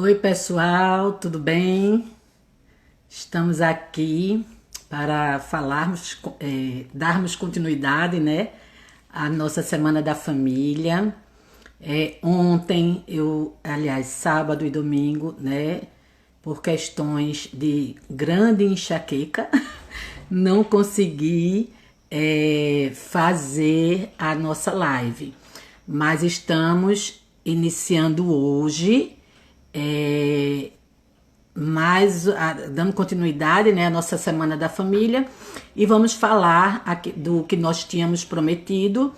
Oi, pessoal, tudo bem? Estamos aqui para falarmos, darmos continuidade, né, à nossa Semana da Família. Ontem, aliás, sábado e domingo, né, por questões de grande enxaqueca, não consegui fazer a nossa live, mas estamos iniciando hoje. Dando continuidade, né, à nossa Semana da Família, e vamos falar aqui do que nós tínhamos prometido,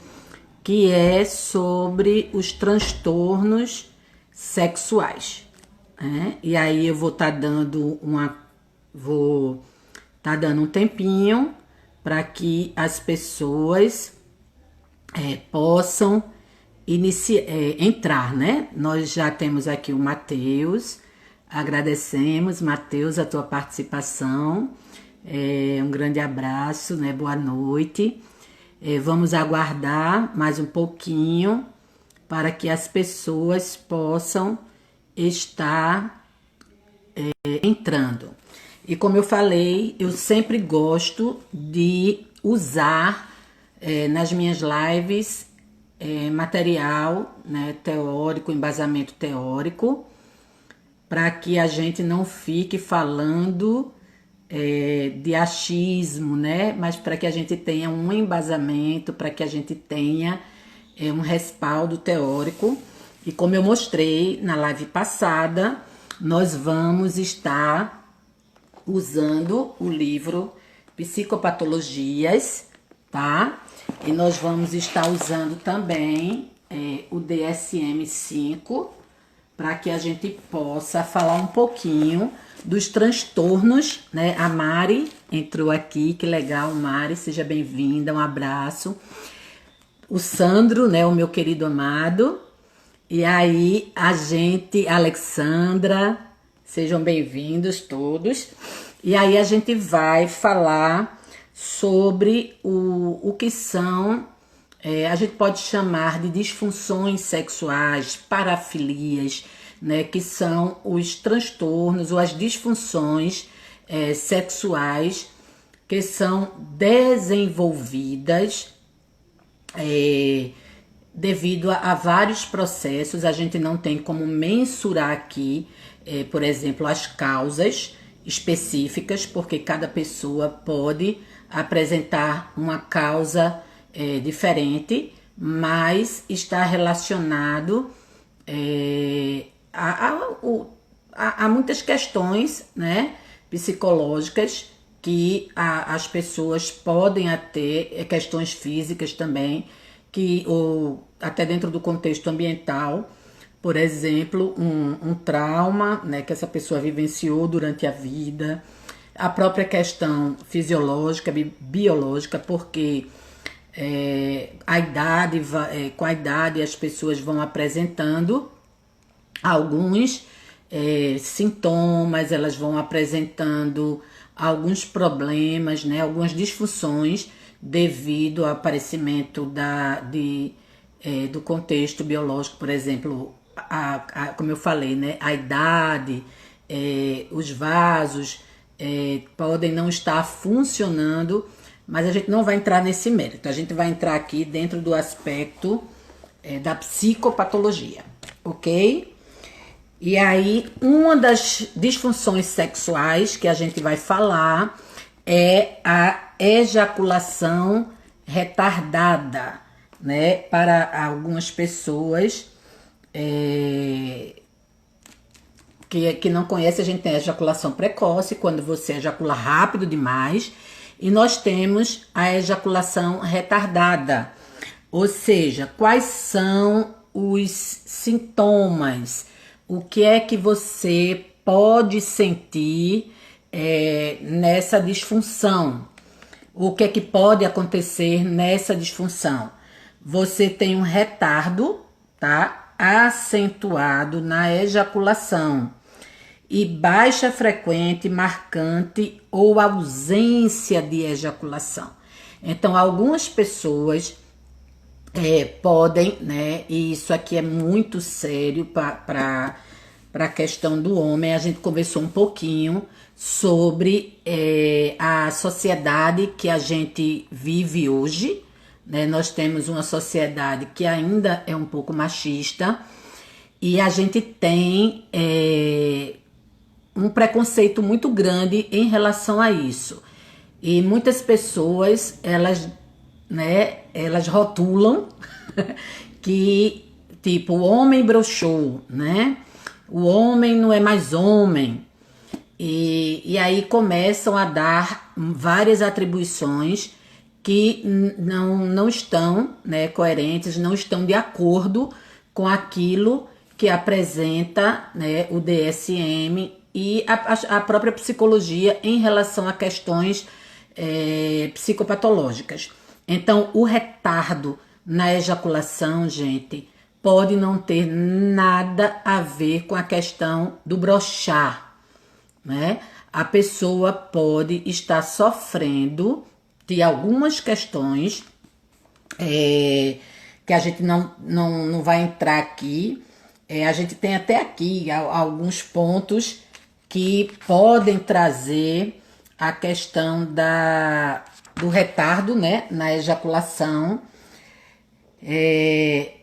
que é sobre os transtornos sexuais, né? E aí eu vou estar dando um tempinho para que as pessoas possam entrar, né? Nós já temos aqui o Matheus. Agradecemos, Matheus, a tua participação. Um grande abraço, né? Boa noite. Vamos aguardar mais um pouquinho para que as pessoas possam estar entrando. E como eu falei, eu sempre gosto de usar nas minhas lives material, né, teórico, embasamento teórico, para que a gente não fique falando de achismo, né? Mas para que a gente tenha um embasamento, para que a gente tenha um respaldo teórico. E como eu mostrei na live passada, nós vamos estar usando o livro Psicopatologias, tá? E nós vamos estar usando também o DSM-5, para que a gente possa falar um pouquinho dos transtornos, né? A Mari entrou aqui, que legal, Mari, seja bem-vinda, um abraço. O Sandro, né, o meu querido amado. E aí, Alexandra, sejam bem-vindos todos. E aí a gente vai falar sobre o que são, a gente pode chamar de disfunções sexuais, parafilias, né, que são os transtornos ou as disfunções sexuais que são desenvolvidas devido a vários processos. A gente não tem como mensurar aqui, por exemplo, as causas específicas, porque cada pessoa pode apresentar uma causa diferente, mas está relacionado a muitas questões, né, psicológicas que as pessoas podem ter, questões físicas também, ou até dentro do contexto ambiental. Por exemplo, um trauma, né, que essa pessoa vivenciou durante a vida, a própria questão fisiológica, biológica, porque com a idade as pessoas vão apresentando alguns sintomas, elas vão apresentando alguns problemas, né, algumas disfunções devido ao aparecimento do contexto biológico. Por exemplo, como eu falei, né, a idade, os vasos podem não estar funcionando, mas a gente não vai entrar nesse mérito. A gente vai entrar aqui dentro do aspecto da psicopatologia, ok? E aí, uma das disfunções sexuais que a gente vai falar é a ejaculação retardada, né? Para algumas pessoas que não conhecem, a gente tem a ejaculação precoce, quando você ejacula rápido demais, e nós temos a ejaculação retardada, ou seja, quais são os sintomas, o que é que você pode sentir nessa disfunção, o que é que pode acontecer nessa disfunção. Você tem um retardo, tá, acentuado na ejaculação, e baixa frequente, marcante ou ausência de ejaculação. Então, algumas pessoas podem, né, e isso aqui é muito sério para para a questão do homem, a gente conversou um pouquinho sobre a sociedade que a gente vive hoje, né? Nós temos uma sociedade que ainda é um pouco machista e a gente tem um preconceito muito grande em relação a isso. E muitas pessoas, elas rotulam que, tipo, o homem broxou, né? O homem não é mais homem. E aí começam a dar várias atribuições que não estão, né, coerentes, não estão de acordo com aquilo que apresenta, né, o DSM e a própria psicologia em relação a questões psicopatológicas. Então, o retardo na ejaculação, gente, pode não ter nada a ver com a questão do broxar, né? A pessoa pode estar sofrendo de algumas questões que a gente não vai entrar aqui. A gente tem até aqui alguns pontos que podem trazer a questão do retardo, né, na ejaculação,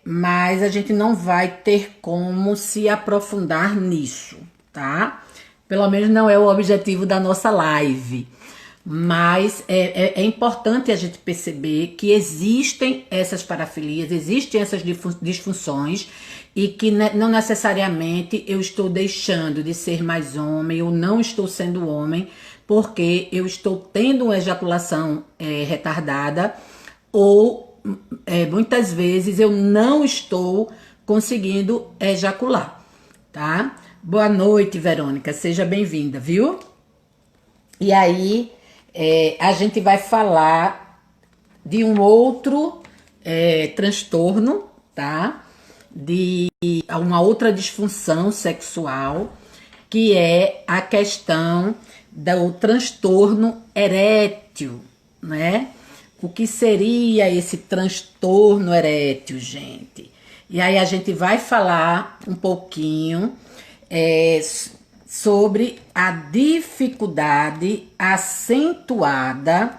mas a gente não vai ter como se aprofundar nisso, tá? Pelo menos não é o objetivo da nossa live. Mas é importante a gente perceber que existem essas parafilias, existem essas disfunções e que não necessariamente eu estou deixando de ser mais homem, eu não estou sendo homem porque eu estou tendo uma ejaculação retardada ou muitas vezes eu não estou conseguindo ejacular, tá? Boa noite, Verônica, seja bem-vinda, viu? E aí a gente vai falar de um outro transtorno, tá? De uma outra disfunção sexual, que é a questão do transtorno erétil, né? O que seria esse transtorno erétil, gente? E aí a gente vai falar um pouquinho sobre a dificuldade acentuada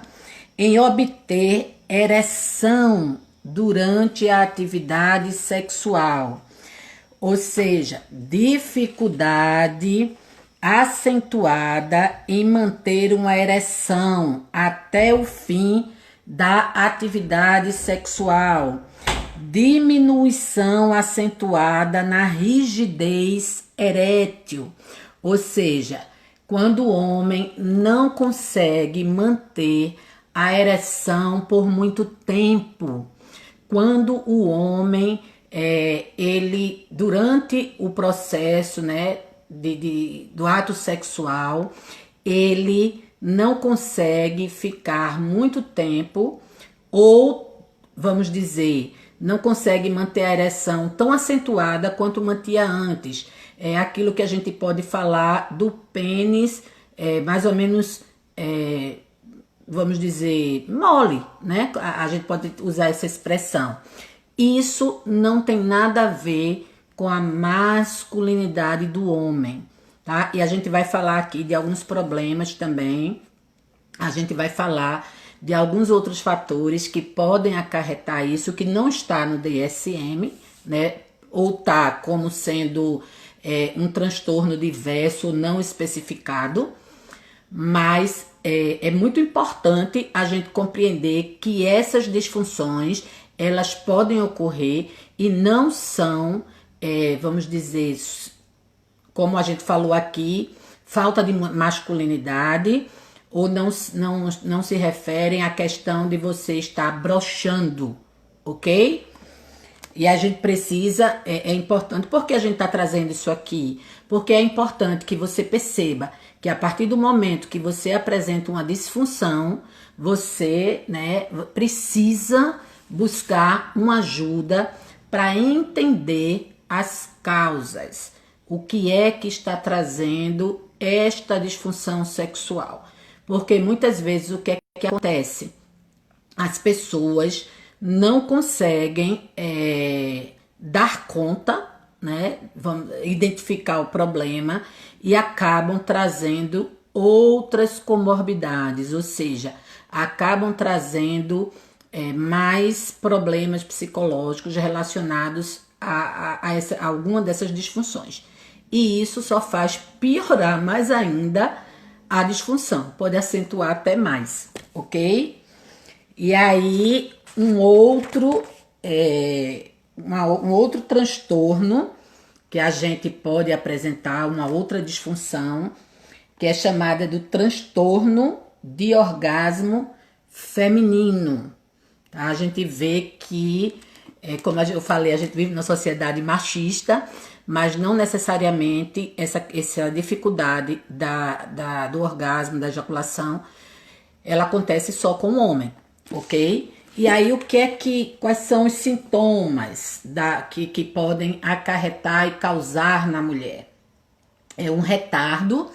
em obter ereção durante a atividade sexual. Ou seja, dificuldade acentuada em manter uma ereção até o fim da atividade sexual. Diminuição acentuada na rigidez erétil. Ou seja, quando o homem não consegue manter a ereção por muito tempo, quando o homem, ele durante o processo, né, do ato sexual, ele não consegue ficar muito tempo ou, vamos dizer, não consegue manter a ereção tão acentuada quanto mantinha antes. É aquilo que a gente pode falar do pênis, mais ou menos, vamos dizer, mole, né? A gente pode usar essa expressão. Isso não tem nada a ver com a masculinidade do homem, tá? E a gente vai falar aqui de alguns problemas também. A gente vai falar de alguns outros fatores que podem acarretar isso, que não está no DSM, né? Ou tá como sendo um transtorno diverso não especificado, mas é muito importante a gente compreender que essas disfunções, elas podem ocorrer e não são, vamos dizer, como a gente falou aqui, falta de masculinidade, ou não se referem à questão de você estar broxando, ok? E a gente precisa, é importante, por que a gente está trazendo isso aqui? Porque é importante que você perceba que a partir do momento que você apresenta uma disfunção, você, né, precisa buscar uma ajuda para entender as causas. O que é que está trazendo esta disfunção sexual? Porque muitas vezes o que é que acontece? As pessoas não conseguem dar conta, né? Vamos identificar o problema e acabam trazendo outras comorbidades, ou seja, acabam trazendo mais problemas psicológicos relacionados a alguma dessas disfunções. E isso só faz piorar mais ainda a disfunção, pode acentuar até mais, ok? E aí, um outro transtorno que a gente pode apresentar, uma outra disfunção, que é chamada do transtorno de orgasmo feminino. Tá? A gente vê que, como eu falei, a gente vive numa sociedade machista, mas não necessariamente essa dificuldade do orgasmo, da ejaculação, ela acontece só com o homem, ok? E aí, quais são os sintomas que podem acarretar e causar na mulher? É um retardo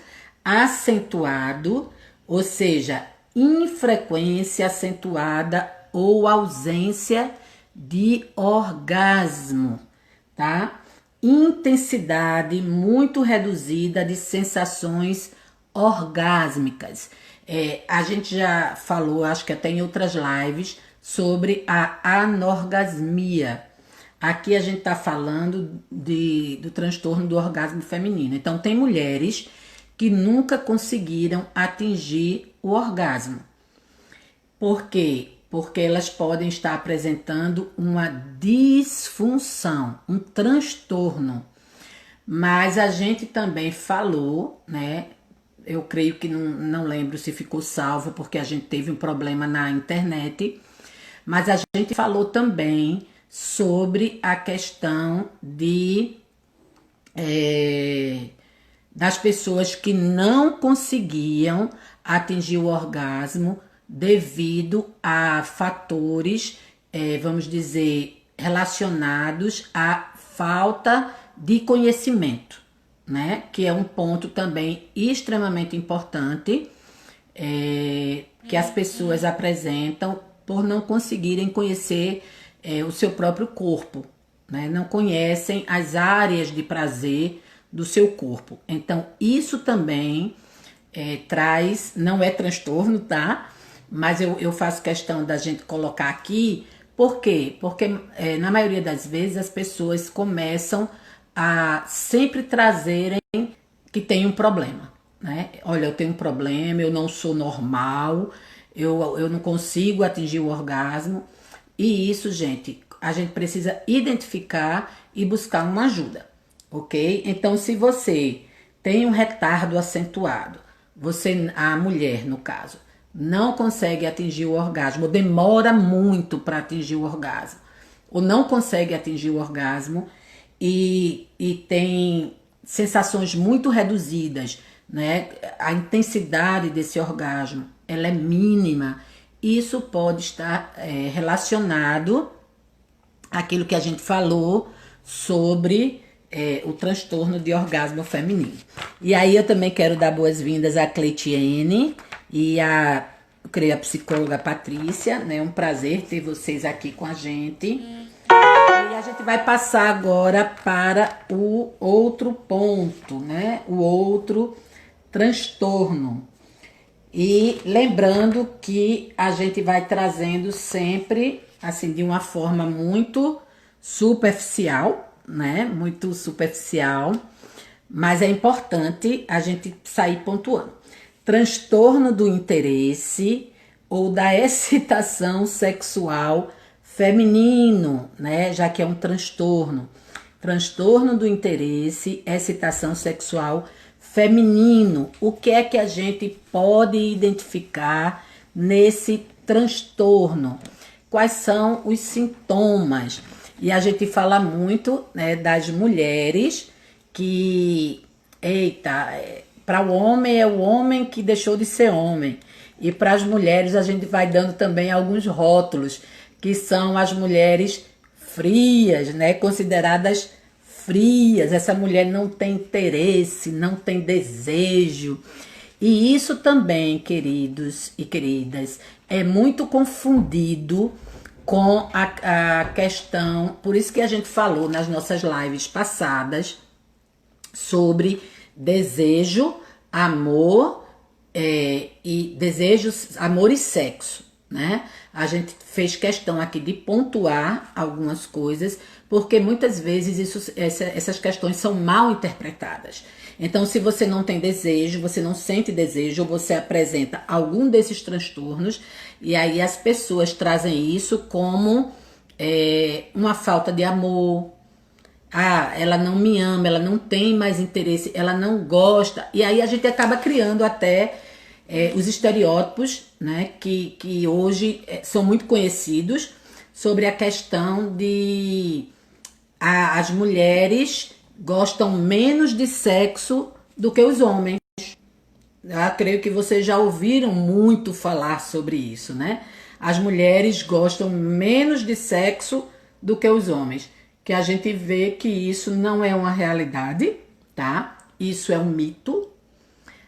acentuado, ou seja, infrequência acentuada ou ausência de orgasmo, tá? Intensidade muito reduzida de sensações orgásmicas. A gente já falou, acho que até em outras lives, sobre a anorgasmia. Aqui a gente está falando do transtorno do orgasmo feminino. Então, tem mulheres que nunca conseguiram atingir o orgasmo. Por quê? Porque elas podem estar apresentando uma disfunção, um transtorno. Mas a gente também falou, né? Eu creio que não lembro se ficou salvo, porque a gente teve um problema na internet. Mas a gente falou também sobre a questão das pessoas que não conseguiam atingir o orgasmo devido a fatores, vamos dizer, relacionados à falta de conhecimento, né? Que é um ponto também extremamente importante que as pessoas apresentam por não conseguirem conhecer o seu próprio corpo, né? Não conhecem as áreas de prazer do seu corpo. Então, isso também traz, não é transtorno, tá? Mas eu faço questão da gente colocar aqui. Por quê? Porque na maioria das vezes as pessoas começam a sempre trazerem que tem um problema, né? Olha, eu tenho um problema, eu não sou normal, eu não consigo atingir o orgasmo. E isso, gente, a gente precisa identificar e buscar uma ajuda, ok? Então, se você tem um retardo acentuado, a mulher, no caso, não consegue atingir o orgasmo, ou demora muito para atingir o orgasmo, ou não consegue atingir o orgasmo e tem sensações muito reduzidas, né? A intensidade desse orgasmo, ela é mínima. Isso pode estar relacionado àquilo que a gente falou sobre o transtorno de orgasmo feminino. E aí eu também quero dar boas-vindas a Cleitiene e a psicóloga Patrícia, né? É um prazer ter vocês aqui com a gente. E a gente vai passar agora para o outro ponto, né? O outro transtorno. E lembrando que a gente vai trazendo sempre, assim, de uma forma muito superficial, né? Muito superficial, mas é importante a gente sair pontuando. Transtorno do interesse ou da excitação sexual feminino, né? Já que é um transtorno. Transtorno do interesse, excitação sexual feminino. O que é que a gente pode identificar nesse transtorno? Quais são os sintomas? E a gente fala muito, né, das mulheres que, para o homem é o homem que deixou de ser homem. E para as mulheres a gente vai dando também alguns rótulos, que são as mulheres frias, né, consideradas frias. Essa mulher não tem interesse, não tem desejo. E isso também, queridos e queridas, é muito confundido com a questão, por isso que a gente falou nas nossas lives passadas sobre desejo, amor e desejos, amor e sexo, né? A gente fez questão aqui de pontuar algumas coisas, porque muitas vezes essas questões são mal interpretadas. Então, se você não tem desejo, você não sente desejo, ou você apresenta algum desses transtornos, e aí as pessoas trazem isso como uma falta de amor. Ah, ela não me ama, ela não tem mais interesse, ela não gosta. E aí a gente acaba criando até os estereótipos, né, que hoje são muito conhecidos sobre a questão de as mulheres gostam menos de sexo do que os homens. Eu creio que vocês já ouviram muito falar sobre isso, né? As mulheres gostam menos de sexo do que os homens. Que a gente vê que isso não é uma realidade, tá? Isso é um mito.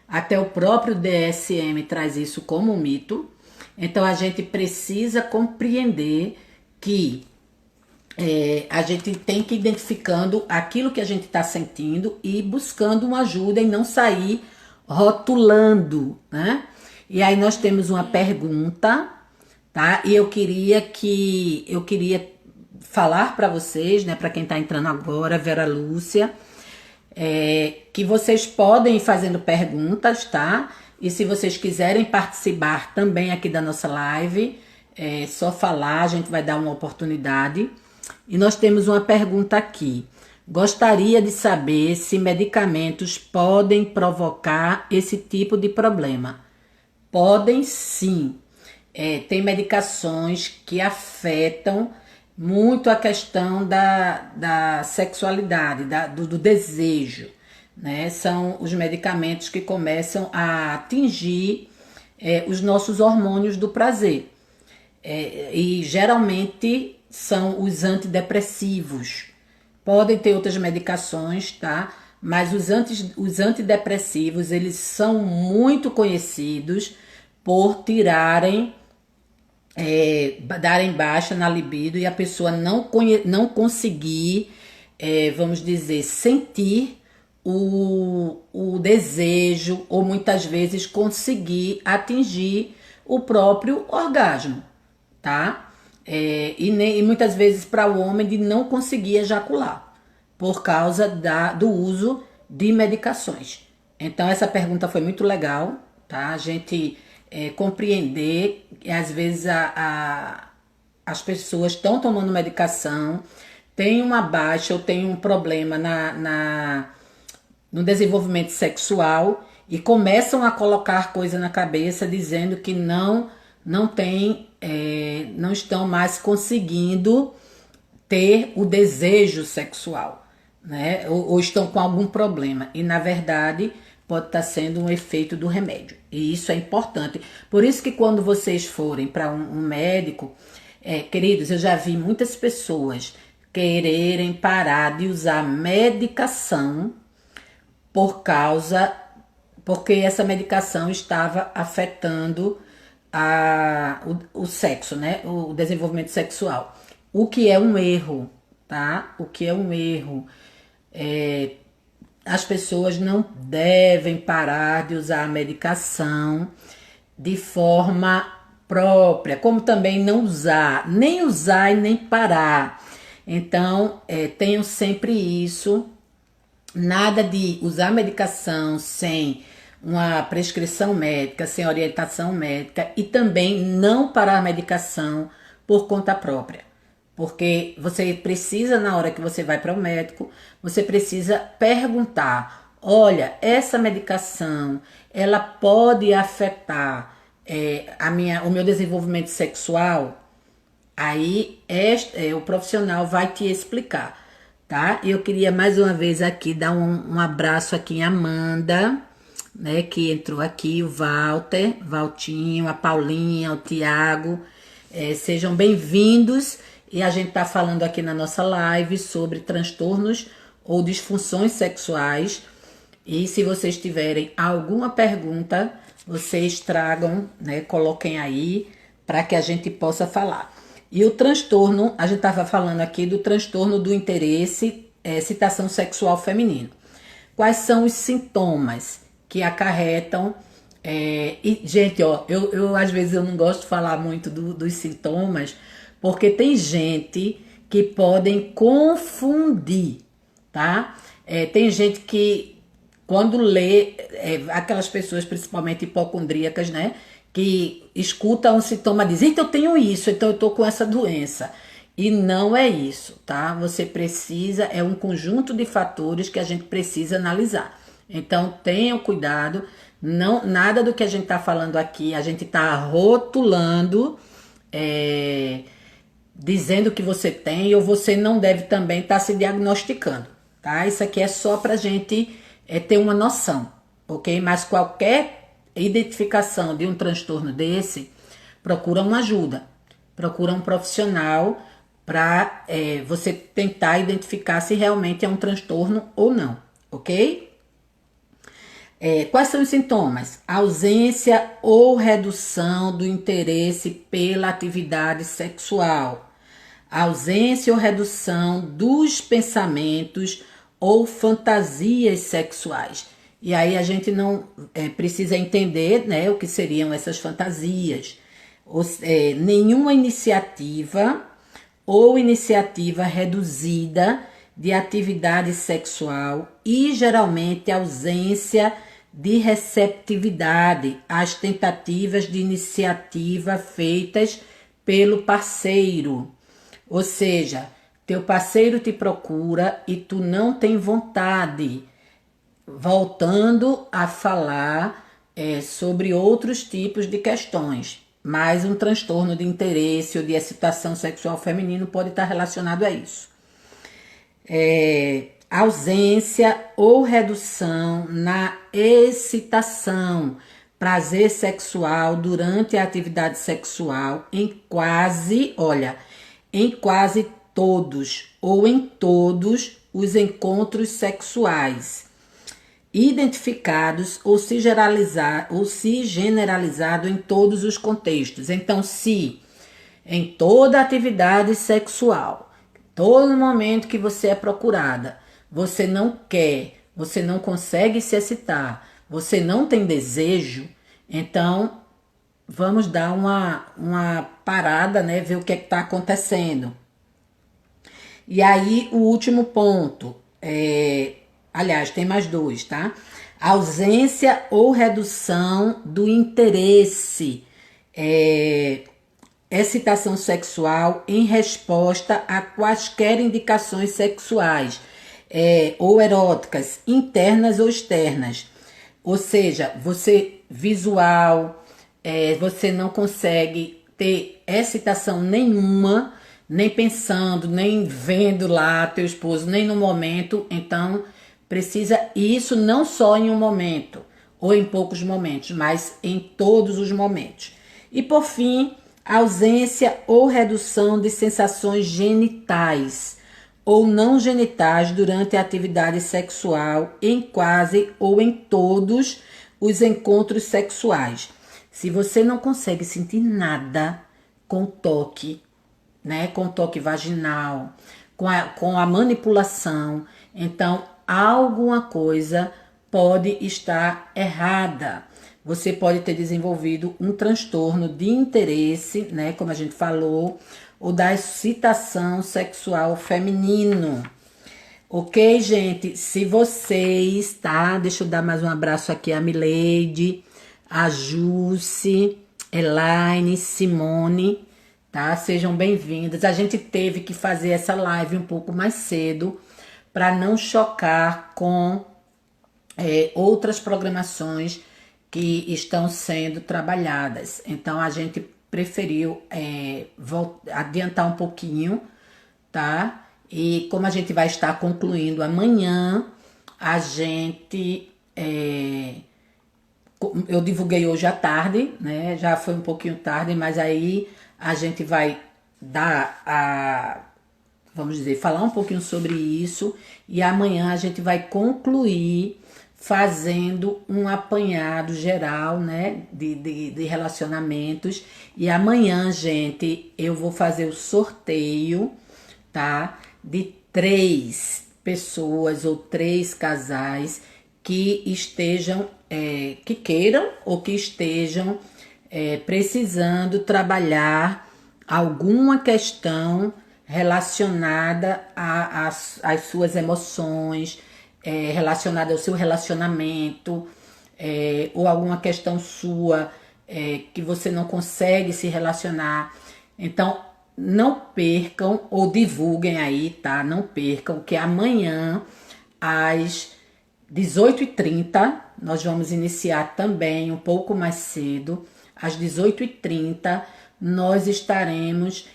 Até o próprio DSM traz isso como um mito. Então a gente precisa compreender que a gente tem que ir identificando aquilo que a gente está sentindo e buscando uma ajuda e não sair rotulando, né? E aí nós temos uma pergunta, tá? E eu queria falar para vocês, né, para quem está entrando agora, Vera Lúcia, que vocês podem ir fazendo perguntas, tá? E se vocês quiserem participar também aqui da nossa live, é só falar, a gente vai dar uma oportunidade. E nós temos uma pergunta aqui. Gostaria de saber se medicamentos podem provocar esse tipo de problema. Podem sim. Tem medicações que afetam muito a questão da sexualidade, do desejo, né? São os medicamentos que começam a atingir os nossos hormônios do prazer. E geralmente são os antidepressivos. Podem ter outras medicações, tá? Mas os antidepressivos, eles são muito conhecidos por darem baixa na libido e a pessoa não conseguir, vamos dizer, sentir o desejo ou muitas vezes conseguir atingir o próprio orgasmo, tá? E muitas vezes para o homem de não conseguir ejacular por causa do uso de medicações. Então essa pergunta foi muito legal, tá? A gente compreender que às vezes as pessoas estão tomando medicação, tem uma baixa ou tem um problema no desenvolvimento sexual e começam a colocar coisa na cabeça dizendo que não estão mais conseguindo ter o desejo sexual, né? Ou estão com algum problema. E na verdade pode estar sendo um efeito do remédio. E isso é importante. Por isso que quando vocês forem para um médico, queridos, eu já vi muitas pessoas quererem parar de usar medicação porque essa medicação estava afetando o sexo, né? O desenvolvimento sexual. O que é um erro, tá? O que é um erro. As pessoas não devem parar de usar a medicação de forma própria, como também não usar, nem usar e nem parar. Então, tenham sempre isso. Nada de usar medicação sem uma prescrição médica, sem orientação médica e também não parar a medicação por conta própria. Porque você precisa, na hora que você vai para o médico, você precisa perguntar, olha, essa medicação, ela pode afetar o meu desenvolvimento sexual? Aí o profissional vai te explicar, tá? Eu queria mais uma vez aqui dar um abraço aqui em Amanda, né, que entrou aqui, o Walter, Valtinho, a Paulinha, o Tiago, sejam bem-vindos. E a gente tá falando aqui na nossa live sobre transtornos ou disfunções sexuais. E se vocês tiverem alguma pergunta, vocês tragam, né, coloquem aí para que a gente possa falar. E o transtorno, a gente estava falando aqui do transtorno do interesse, excitação sexual feminino. Quais são os sintomas que acarretam? E, gente, ó, eu às vezes eu não gosto de falar muito dos sintomas, porque tem gente que podem confundir, tá? Tem gente que, quando lê, aquelas pessoas principalmente hipocondríacas, né? Que escuta um sintoma e diz, eita, eu tenho isso, então eu tô com essa doença. E não é isso, tá? Você precisa, é um conjunto de fatores que a gente precisa analisar. Então, tenham cuidado, não, nada do que a gente está falando aqui, a gente está rotulando, dizendo que você tem, ou você não deve também estar se diagnosticando, tá? Isso aqui é só pra gente ter uma noção, ok? Mas qualquer identificação de um transtorno desse, procura uma ajuda, procura um profissional para você tentar identificar se realmente é um transtorno ou não, ok? Quais são os sintomas? Ausência ou redução do interesse pela atividade sexual. Ausência ou redução dos pensamentos ou fantasias sexuais. E aí a gente não precisa entender, né, o que seriam essas fantasias. Nenhuma iniciativa ou iniciativa reduzida de atividade sexual e geralmente ausência de receptividade às tentativas de iniciativa feitas pelo parceiro. Ou seja, teu parceiro te procura e tu não tem vontade. Voltando a falar sobre outros tipos de questões, mas um transtorno de interesse ou de excitação sexual feminino pode estar relacionado a isso. Ausência ou redução na excitação, prazer sexual durante a atividade sexual em quase todos ou em todos os encontros sexuais identificados ou se generalizado em todos os contextos. Então, se em toda atividade sexual, todo momento que você é procurada, você não quer, você não consegue se excitar, você não tem desejo, então vamos dar uma parada, né? Ver o que está acontecendo. E aí, o último ponto, aliás, tem mais dois, tá? Ausência ou redução do interesse, excitação sexual em resposta a quaisquer indicações sexuais ou eróticas, internas ou externas. Ou seja, você visual, você não consegue ter excitação nenhuma, nem pensando, nem vendo lá teu esposo, nem no momento. Então, precisa isso não só em um momento ou em poucos momentos, mas em todos os momentos. E por fim, ausência ou redução de sensações genitais ou não genitais durante a atividade sexual em quase ou em todos os encontros sexuais. Se você não consegue sentir nada com toque, né, com toque vaginal, com a manipulação, então alguma coisa pode estar errada. Você pode ter desenvolvido um transtorno de interesse, né, como a gente falou, ou da excitação sexual feminino. Ok, gente? Se vocês, tá? Deixa eu dar mais um abraço aqui a Mileide, a Jusce, Elaine, Simone, tá? Sejam bem-vindas. A gente teve que fazer essa live um pouco mais cedo para não chocar com outras programações que estão sendo trabalhadas. Então, a gente preferiu adiantar um pouquinho, tá? E como a gente vai estar concluindo amanhã, a gente... eu divulguei hoje à tarde, né? Já foi um pouquinho tarde, mas aí a gente vai vamos dizer, falar um pouquinho sobre isso. E amanhã a gente vai concluir fazendo um apanhado geral, né, de relacionamentos. E amanhã, gente, eu vou fazer o sorteio, tá? De 3 pessoas ou 3 casais que estejam, que queiram ou que estejam precisando trabalhar alguma questão relacionada às suas emoções, relacionada ao seu relacionamento, ou alguma questão sua que você não consegue se relacionar. Então, não percam ou divulguem aí, tá? Não percam que amanhã, às 18h30, nós vamos iniciar também um pouco mais cedo. Às 18h30, nós estaremos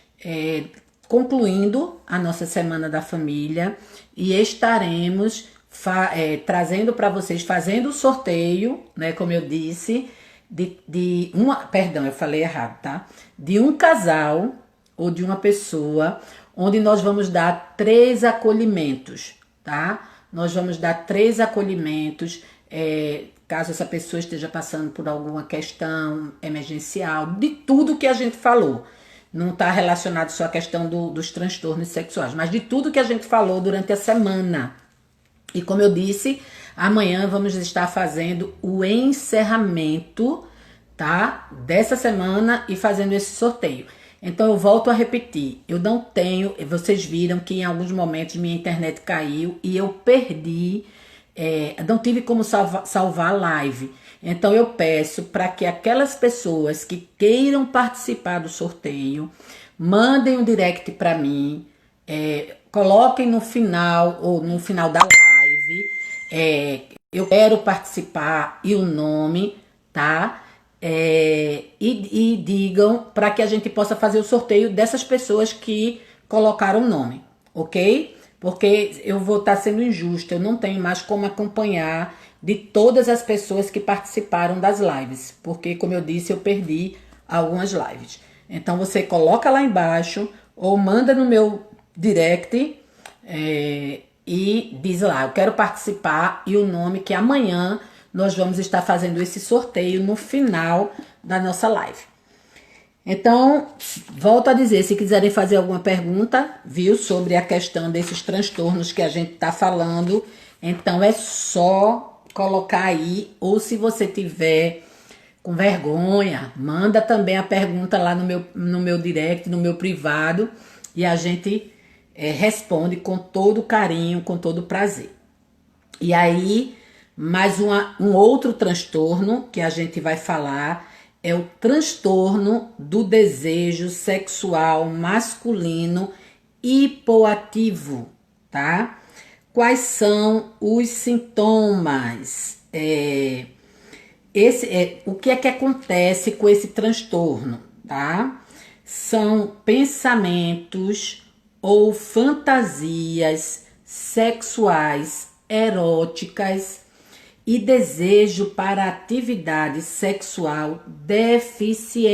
concluindo a nossa Semana da Família e estaremos trazendo para vocês, fazendo o sorteio, né, como eu disse, perdão, eu falei errado, tá? De um casal ou de uma pessoa, onde nós vamos dar 3 acolhimentos, tá? Nós vamos dar 3 acolhimentos, caso essa pessoa esteja passando por alguma questão emergencial, de tudo que a gente falou. Não está relacionado só à questão dos transtornos sexuais, mas de tudo que a gente falou durante a semana. E como eu disse, amanhã vamos estar fazendo o encerramento, tá? Dessa semana e fazendo esse sorteio. Então eu volto a repetir, eu não tenho, vocês viram que em alguns momentos minha internet caiu e eu perdi, não tive como salvar a live. Então eu peço para que aquelas pessoas que queiram participar do sorteio, mandem um direct para mim, coloquem no final ou no final da live, eu quero participar e o nome, tá? E digam para que a gente possa fazer o sorteio dessas pessoas que colocaram o nome, ok? Porque eu vou estar sendo injusta, eu não tenho mais como acompanhar de todas as pessoas que participaram das lives, porque, como eu disse, eu perdi algumas lives. Então você coloca lá embaixo ou manda no meu direct e diz lá, eu quero participar e o nome, que amanhã nós vamos estar fazendo esse sorteio no final da nossa live. Então, volto a dizer, se quiserem fazer alguma pergunta, viu, sobre a questão desses transtornos que a gente está falando, então é só colocar aí, ou se você tiver com vergonha, manda também a pergunta lá no meu direct, no meu privado, e a gente responde com todo carinho, com todo prazer. E aí, mais um outro transtorno que a gente vai falar é o transtorno do desejo sexual masculino hipoativo, tá? Quais são os sintomas? O que é que acontece com esse transtorno, tá? São pensamentos ou fantasias sexuais eróticas e desejo para atividade sexual deficientes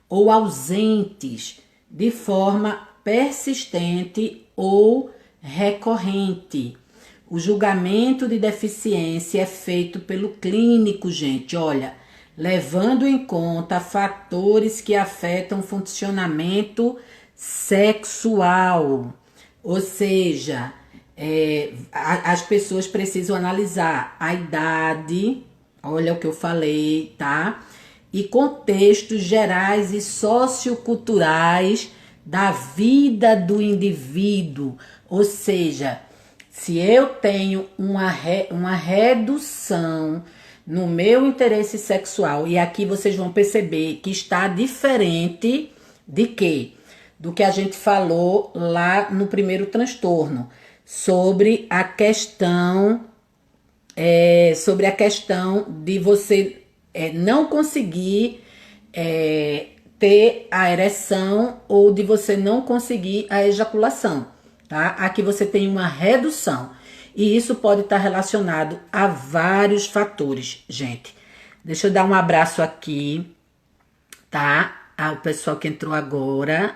ou ausentes de forma persistente ou recorrente. O julgamento de deficiência é feito pelo clínico, gente, olha, levando em conta fatores que afetam o funcionamento sexual, ou seja, as pessoas precisam analisar a idade, olha o que eu falei, tá? E contextos gerais e socioculturais da vida do indivíduo, ou seja, se eu tenho uma redução no meu interesse sexual, e aqui vocês vão perceber que está diferente de quê? Do que a gente falou lá no primeiro transtorno, sobre a questão de você não conseguir ter a ereção ou de você não conseguir a ejaculação, tá? Aqui você tem uma redução e isso pode estar relacionado a vários fatores, gente. Deixa eu dar um abraço aqui, tá? Ao pessoal que entrou agora,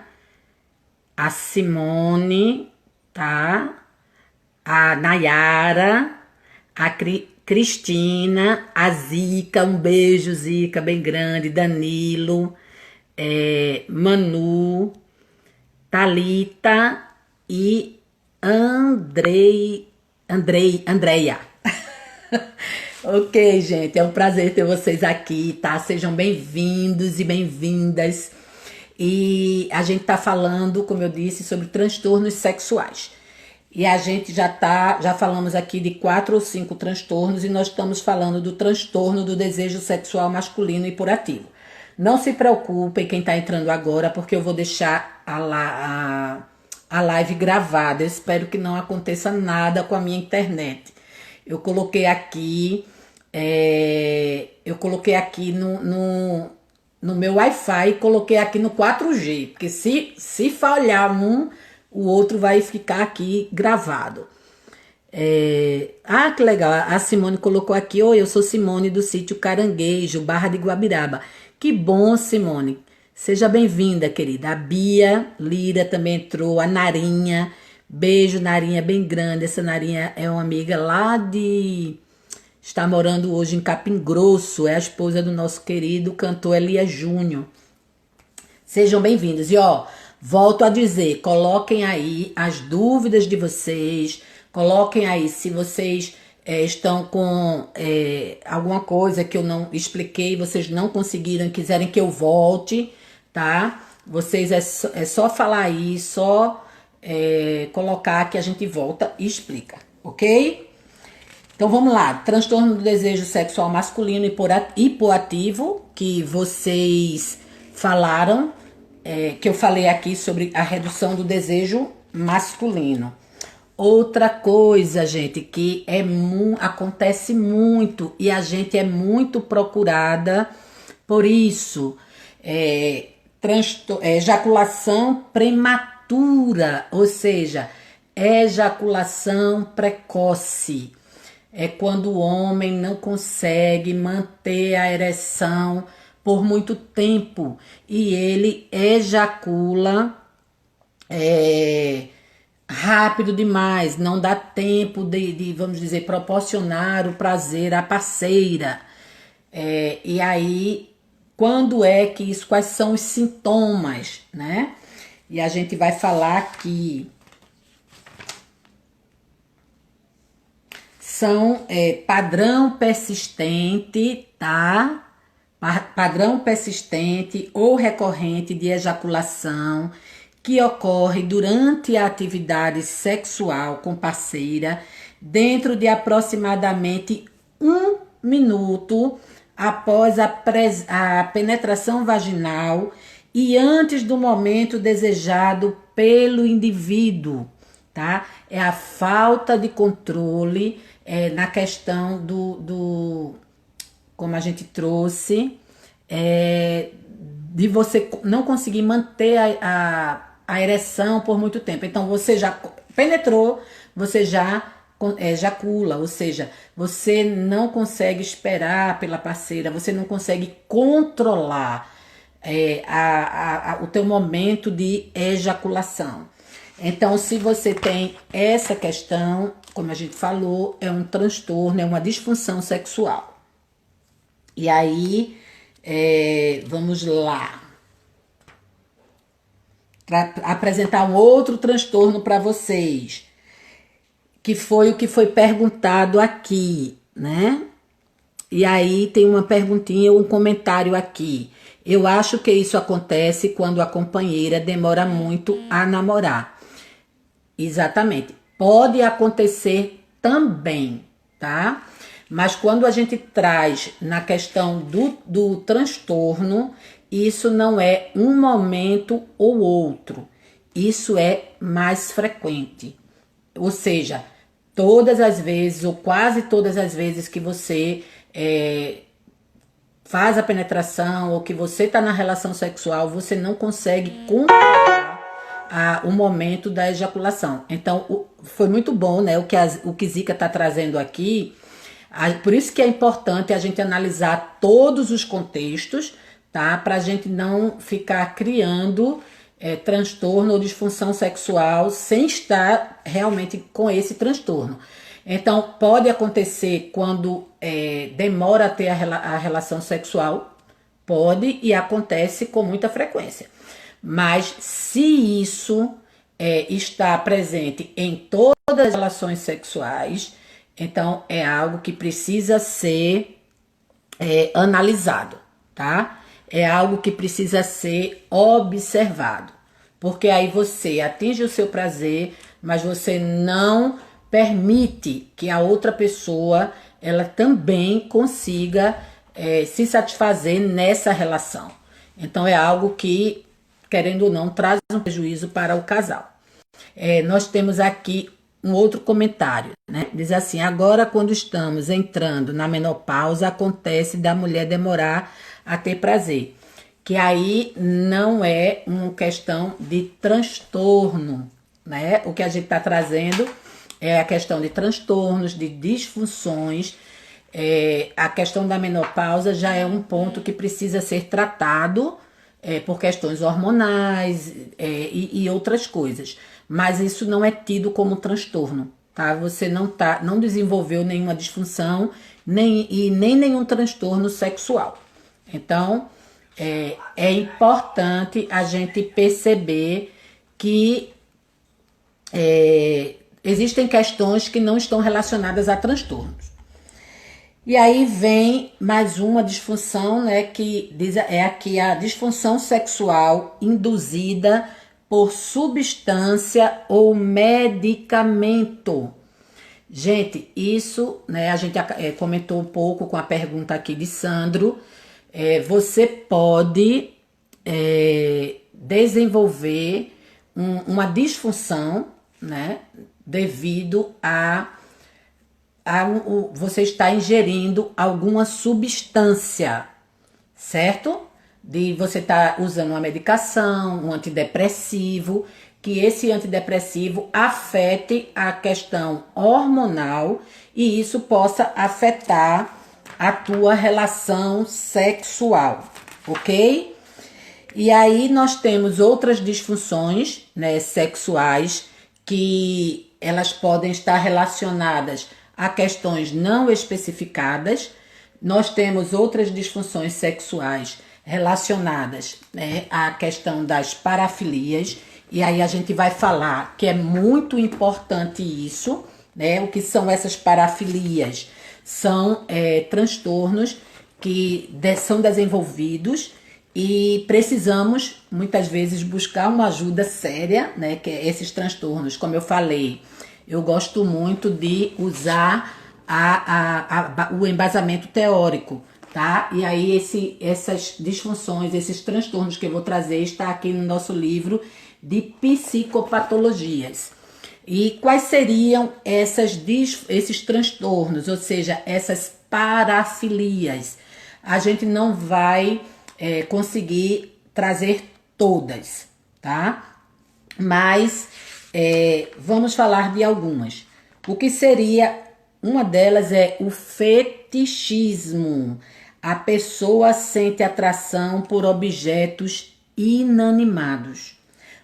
a Simone, tá? A Nayara, a Cristina, a Zica, um beijo, Zica, bem grande, Danilo, Manu, Thalita e Andreia. Ok, gente, é um prazer ter vocês aqui, tá? Sejam bem-vindos e bem-vindas. E a gente tá falando, como eu disse, sobre transtornos sexuais. E a gente já falamos aqui de 4 ou 5 transtornos e nós estamos falando do transtorno do desejo sexual masculino hiperativo. Não se preocupem quem está entrando agora, porque eu vou deixar a live gravada. Eu espero que não aconteça nada com a minha internet. Eu coloquei aqui, no meu Wi-Fi, coloquei aqui no 4G, porque se falhar um, o outro vai ficar aqui gravado. Que legal, a Simone colocou aqui: oi, eu sou Simone do sítio Caranguejo, Barra de Guabiraba. Que bom, Simone, seja bem-vinda, querida. A Bia Lira também entrou, a Narinha, beijo, Narinha, bem grande. Essa Narinha é uma amiga está morando hoje em Capim Grosso, é a esposa do nosso querido cantor Elias Júnior. Sejam bem-vindos. E volto a dizer, coloquem aí as dúvidas de vocês, coloquem aí se vocês estão com alguma coisa que eu não expliquei, vocês não conseguiram, quiserem que eu volte, tá? Vocês é só falar aí, só colocar que a gente volta e explica, ok? Então vamos lá, transtorno do desejo sexual masculino hipoativo, que vocês falaram, que eu falei aqui sobre a redução do desejo masculino. Outra coisa, gente, que acontece muito e a gente é muito procurada por isso, ejaculação prematura, ou seja, ejaculação precoce. É quando o homem não consegue manter a ereção por muito tempo e ele ejacula rápido demais, não dá tempo de, vamos dizer, proporcionar o prazer à parceira. E aí, quais são os sintomas, né? E a gente vai falar aqui. São padrão persistente, tá? Padrão persistente ou recorrente de ejaculação que ocorre durante a atividade sexual com parceira dentro de aproximadamente 1 minuto após a penetração vaginal e antes do momento desejado pelo indivíduo, tá? É a falta de controle na questão como a gente trouxe, de você não conseguir manter a ereção por muito tempo. Então, você já penetrou, você já ejacula, ou seja, você não consegue esperar pela parceira, você não consegue controlar o teu momento de ejaculação. Então, se você tem essa questão, como a gente falou, é um transtorno, é uma disfunção sexual. E aí, vamos lá. Para apresentar um outro transtorno para vocês, que foi o que foi perguntado aqui, né? E aí tem uma perguntinha, um comentário aqui. Eu acho que isso acontece quando a companheira demora muito a namorar. Exatamente. Pode acontecer também, tá? Mas quando a gente traz na questão do transtorno, isso não é um momento ou outro. Isso é mais frequente. Ou seja, todas as vezes ou quase todas as vezes que você faz a penetração ou que você está na relação sexual, você não consegue controlar o momento da ejaculação. Então, foi muito bom, né? O que Zica está trazendo aqui. Por isso que é importante a gente analisar todos os contextos, tá? Para a gente não ficar criando transtorno ou disfunção sexual sem estar realmente com esse transtorno. Então, pode acontecer quando demora a ter a relação sexual, pode e acontece com muita frequência. Mas se isso está presente em todas as relações sexuais, então é algo que precisa ser analisado, tá? É algo que precisa ser observado, porque aí você atinge o seu prazer, mas você não permite que a outra pessoa ela também consiga se satisfazer nessa relação. Então é algo que, querendo ou não, traz um prejuízo para o casal. Nós temos aqui um outro comentário, né? Diz assim: agora, quando estamos entrando na menopausa, acontece da mulher demorar a ter prazer. Que aí não é uma questão de transtorno, né? O que a gente está trazendo é a questão de transtornos, de disfunções. A questão da menopausa já é um ponto que precisa ser tratado por questões hormonais e outras coisas. Mas isso não é tido como transtorno, tá? Você não desenvolveu nenhuma disfunção nem nenhum transtorno sexual. Então, é importante a gente perceber que existem questões que não estão relacionadas a transtornos. E aí vem mais uma disfunção, né, que é aqui a disfunção sexual induzida por substância ou medicamento. Gente, isso, né, a gente comentou um pouco com a pergunta aqui de Sandro. Você pode desenvolver uma disfunção, né, devido você está ingerindo alguma substância, certo? De você estar usando uma medicação, um antidepressivo, que esse antidepressivo afete a questão hormonal e isso possa afetar a tua relação sexual, ok? E aí nós temos outras disfunções, né, sexuais que elas podem estar relacionadas a questões não especificadas. Nós temos outras disfunções sexuais relacionadas, né, à questão das parafilias. E aí a gente vai falar que é muito importante isso, né? O que são essas parafilias? São transtornos que são desenvolvidos e precisamos, muitas vezes, buscar uma ajuda séria, né? Que é esses transtornos, como eu falei, eu gosto muito de usar o embasamento teórico, tá? E aí essas disfunções, esses transtornos que eu vou trazer está aqui no nosso livro de psicopatologias. E quais seriam esses transtornos, ou seja, essas parafilias? A gente não vai conseguir trazer todas, tá? Mas vamos falar de algumas. O que seria, uma delas é o fetichismo. A pessoa sente atração por objetos inanimados.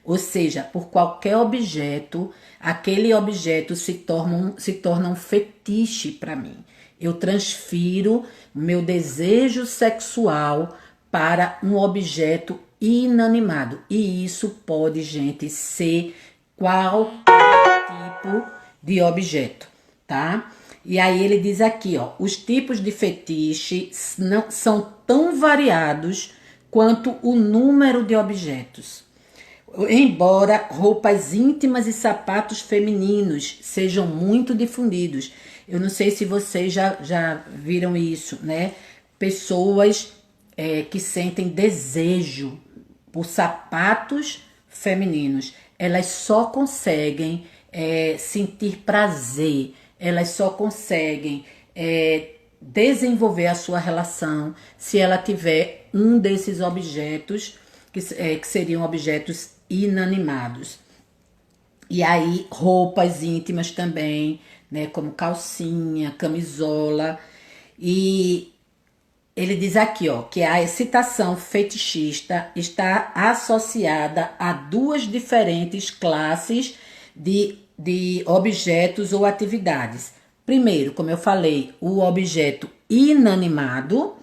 Ou seja, por qualquer objeto, aquele objeto se torna um fetiche para mim. Eu transfiro meu desejo sexual para um objeto inanimado. E isso pode, gente, ser qualquer tipo de objeto, tá? E aí ele diz aqui, ó, os tipos de fetiche não são tão variados quanto o número de objetos. Embora roupas íntimas e sapatos femininos sejam muito difundidos. Eu não sei se vocês já viram isso, né? Pessoas que sentem desejo por sapatos femininos. Elas só conseguem sentir prazer. Elas só conseguem desenvolver a sua relação se ela tiver um desses objetos que seriam objetos inanimados. E aí roupas íntimas também, né, como calcinha, camisola. E Ele diz aqui, ó, que a excitação fetichista está associada a duas diferentes classes de objetos ou atividades. Primeiro, como eu falei, o objeto inanimado,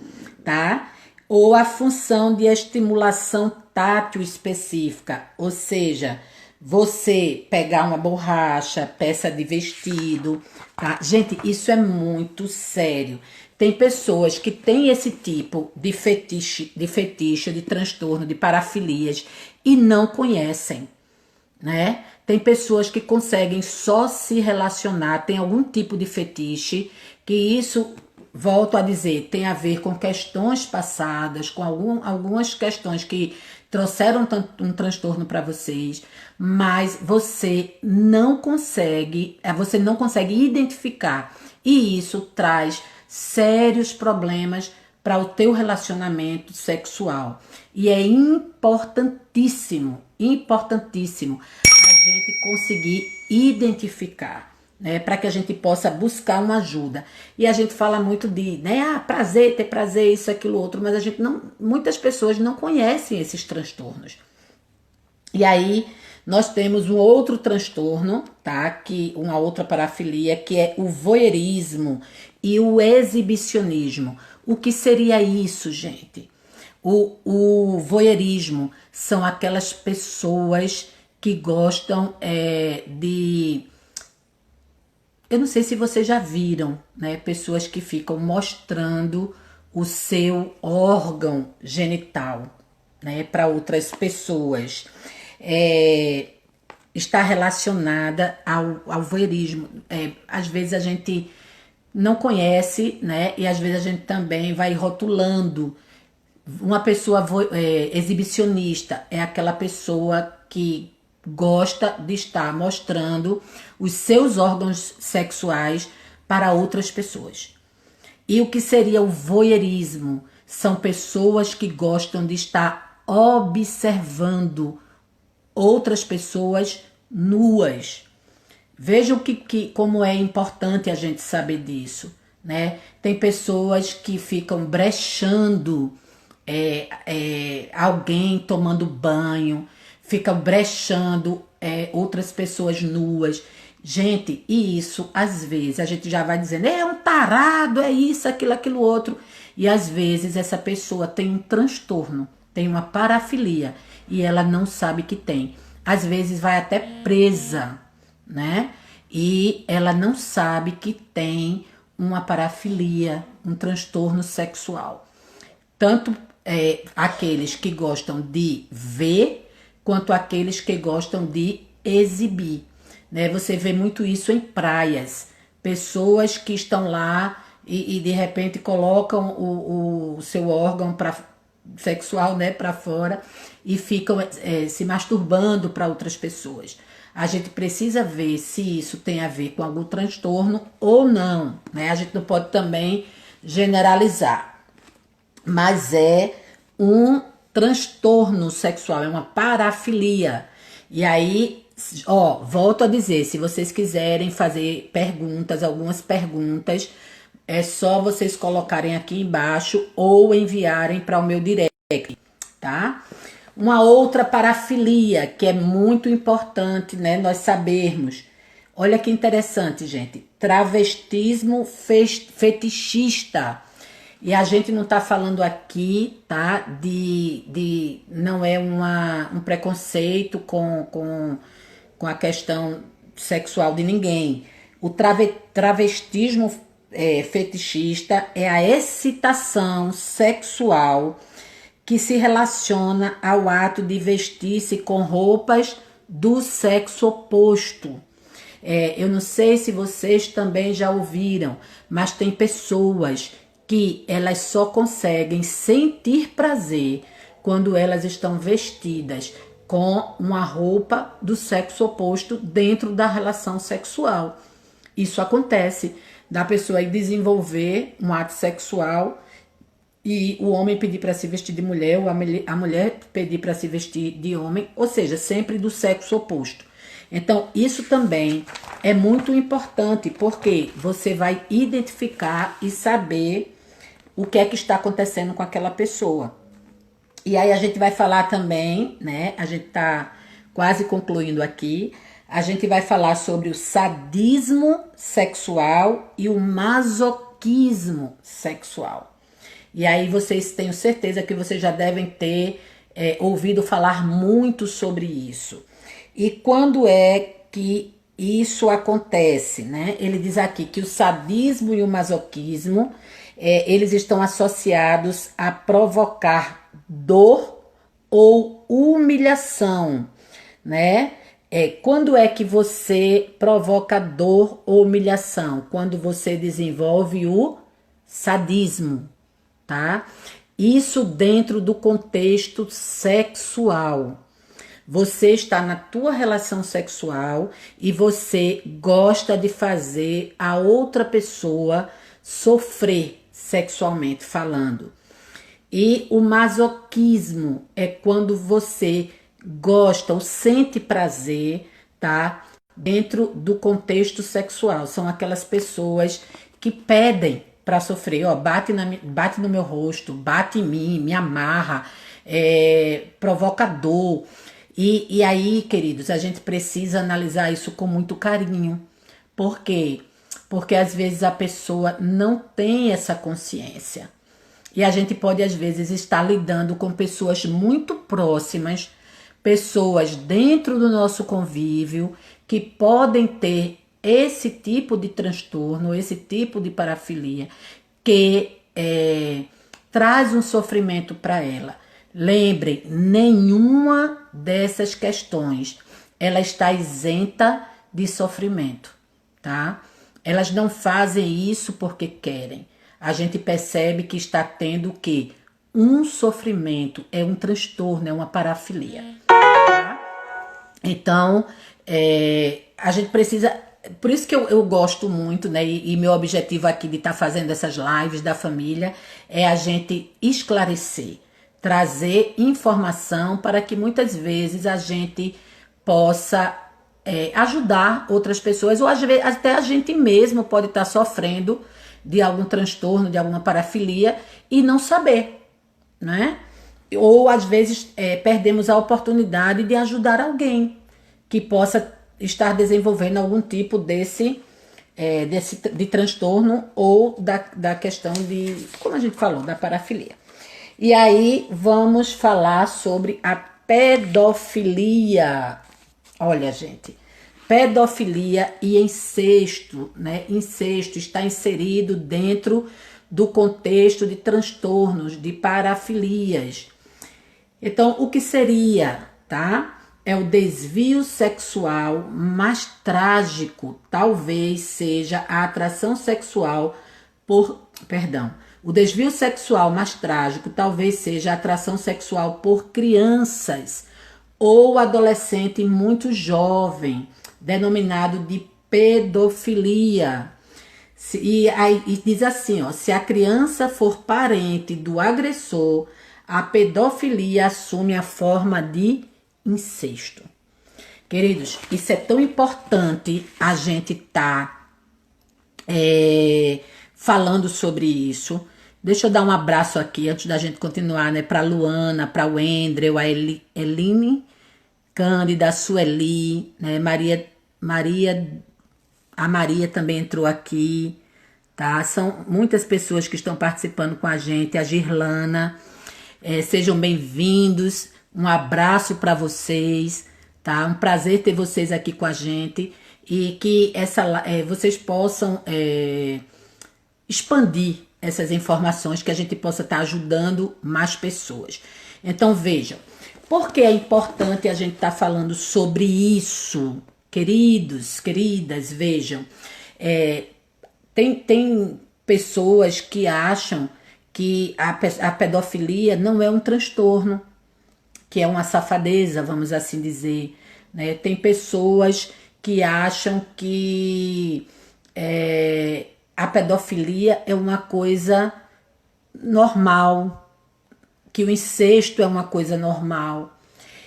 tá? Ou a função de estimulação tátil específica, ou seja, você pegar uma borracha, peça de vestido, tá? Gente, isso é muito sério. Tem pessoas que têm esse tipo de transtorno, de parafilias e não conhecem, né? Tem pessoas que conseguem só se relacionar, tem algum tipo de fetiche, que isso, volto a dizer, tem a ver com questões passadas, com algumas questões que trouxeram um transtorno para vocês, mas você não consegue identificar, e isso traz sérios problemas para o teu relacionamento sexual. E é importantíssimo, importantíssimo a gente conseguir identificar, né, para que a gente possa buscar uma ajuda. E a gente fala muito de, né, prazer, ter prazer, isso, aquilo, outro, mas muitas pessoas não conhecem esses transtornos. E aí nós temos um outro transtorno, tá? Uma outra parafilia, que é o voyeurismo e o exibicionismo. O que seria isso, gente? O voyeurismo são aquelas pessoas que gostam de... Eu não sei se vocês já viram, né? Pessoas que ficam mostrando o seu órgão genital, né, para outras pessoas. Está relacionada ao voyeurismo. Às vezes a gente não conhece, né? E às vezes a gente também vai rotulando. Uma pessoa exibicionista é aquela pessoa que gosta de estar mostrando os seus órgãos sexuais para outras pessoas. E o que seria o voyeurismo? São pessoas que gostam de estar observando outras pessoas nuas. Vejam como é importante a gente saber disso, né? Tem pessoas que ficam brechando alguém tomando banho, ficam brechando outras pessoas nuas. Gente, e isso, às vezes, a gente já vai dizendo, é um tarado, é isso, aquilo, outro. E às vezes essa pessoa tem um transtorno, tem uma parafilia, e ela não sabe que tem. Às vezes vai até presa, né? E ela não sabe que tem uma parafilia, um transtorno sexual. Tanto aqueles que gostam de ver, quanto aqueles que gostam de exibir, né? Você vê muito isso em praias, pessoas que estão lá e de repente colocam o seu órgão sexual, né, para fora e ficam se masturbando para outras pessoas. A gente precisa ver se isso tem a ver com algum transtorno ou não, né? A gente não pode também generalizar. Mas é um transtorno sexual, é uma parafilia. E aí, volto a dizer, se vocês quiserem fazer perguntas, algumas perguntas, é só vocês colocarem aqui embaixo ou enviarem para o meu direct, tá? Uma outra parafilia que é muito importante, né, nós sabermos. Olha que interessante, gente. Travestismo fetichista. E a gente não está falando aqui, tá, não é um preconceito com a questão sexual de ninguém. O travestismo fetichista é a excitação sexual que se relaciona ao ato de vestir-se com roupas do sexo oposto. Eu não sei se vocês também já ouviram, mas tem pessoas que elas só conseguem sentir prazer quando elas estão vestidas com uma roupa do sexo oposto dentro da relação sexual. Isso acontece da pessoa desenvolver um ato sexual e o homem pedir para se vestir de mulher, ou a mulher pedir para se vestir de homem, ou seja, sempre do sexo oposto. Então, isso também é muito importante, porque você vai identificar e saber o que é que está acontecendo com aquela pessoa. E aí a gente vai falar também, né? A gente tá quase concluindo aqui. A gente vai falar sobre o sadismo sexual e o masoquismo sexual. E aí vocês, tenho certeza que vocês já devem ter ouvido falar muito sobre isso. E quando é que isso acontece, né? Ele diz aqui que o sadismo e o masoquismo, eles estão associados a provocar dor ou humilhação, né? Quando é que você provoca dor ou humilhação? Quando você desenvolve o sadismo, tá? Isso dentro do contexto sexual. Você está na tua relação sexual e você gosta de fazer a outra pessoa sofrer sexualmente falando. E o masoquismo é quando você gosta ou sente prazer, tá? Dentro do contexto sexual. São aquelas pessoas que pedem para sofrer, ó, bate no meu rosto, bate em mim, me amarra, provoca dor. E aí, queridos, a gente precisa analisar isso com muito carinho. Por quê? Porque às vezes a pessoa não tem essa consciência. E a gente pode, às vezes, estar lidando com pessoas muito próximas, pessoas dentro do nosso convívio, que podem ter esse tipo de transtorno, esse tipo de parafilia, que traz um sofrimento para ela. Lembrem, nenhuma dessas questões ela está isenta de sofrimento, tá? Elas não fazem isso porque querem. A gente percebe que está tendo o quê? Um sofrimento, é um transtorno, é uma parafilia. Tá? Então, a gente precisa... Por isso que eu gosto muito, né? E meu objetivo aqui de estar fazendo essas lives da família é a gente esclarecer, trazer informação para que muitas vezes a gente possa ajudar outras pessoas, ou às vezes até a gente mesmo pode estar sofrendo de algum transtorno, de alguma parafilia e não saber, né? Ou às vezes perdemos a oportunidade de ajudar alguém que possa estar desenvolvendo algum tipo de transtorno ou da questão de, como a gente falou, da parafilia. E aí vamos falar sobre a pedofilia. Olha, gente, pedofilia e incesto, né? Incesto está inserido dentro do contexto de transtornos, de parafilias. Então, o que seria, tá? É o desvio sexual mais trágico, talvez seja a atração sexual o desvio sexual mais trágico talvez seja a atração sexual por crianças ou adolescente muito jovem, denominado de pedofilia. E diz assim, ó, se a criança for parente do agressor, a pedofilia assume a forma de incesto. Queridos, isso é tão importante a gente falando sobre isso. Deixa eu dar um abraço aqui antes da gente continuar, né? Para Luana, para o Wendrel, a Eline, Cândida, a Sueli, né? A Maria também entrou aqui, tá? São muitas pessoas que estão participando com a gente, a Girlana. Sejam bem-vindos, um abraço para vocês, tá? Um prazer ter vocês aqui com a gente e que vocês possam expandir essas informações, que a gente possa estar ajudando mais pessoas. Então vejam, por que é importante a gente estar falando sobre isso, queridos, queridas, vejam, tem pessoas que acham que a pedofilia não é um transtorno, que é uma safadeza, vamos assim dizer, né? Tem pessoas que acham que a pedofilia é uma coisa normal, que o incesto é uma coisa normal.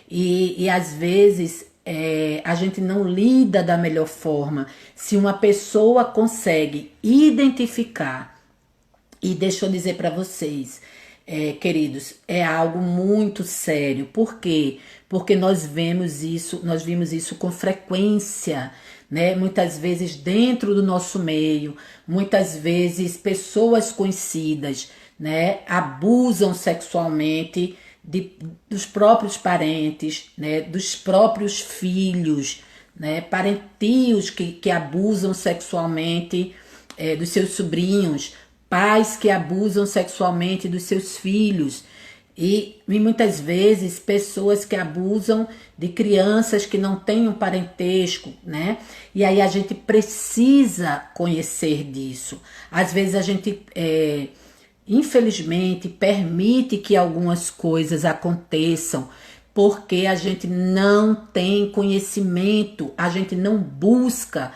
E às vezes a gente não lida da melhor forma. Se uma pessoa consegue identificar E deixa eu dizer para vocês, queridos, é algo muito sério. Por quê? Porque nós vimos isso com frequência, né? Muitas vezes dentro do nosso meio, muitas vezes pessoas conhecidas, né, abusam sexualmente dos próprios parentes, né, dos próprios filhos, né, parentios que abusam sexualmente dos seus sobrinhos, pais que abusam sexualmente dos seus filhos e muitas vezes pessoas que abusam de crianças que não têm um parentesco, né? E aí a gente precisa conhecer disso. Às vezes a gente, infelizmente, permite que algumas coisas aconteçam porque a gente não tem conhecimento, a gente não busca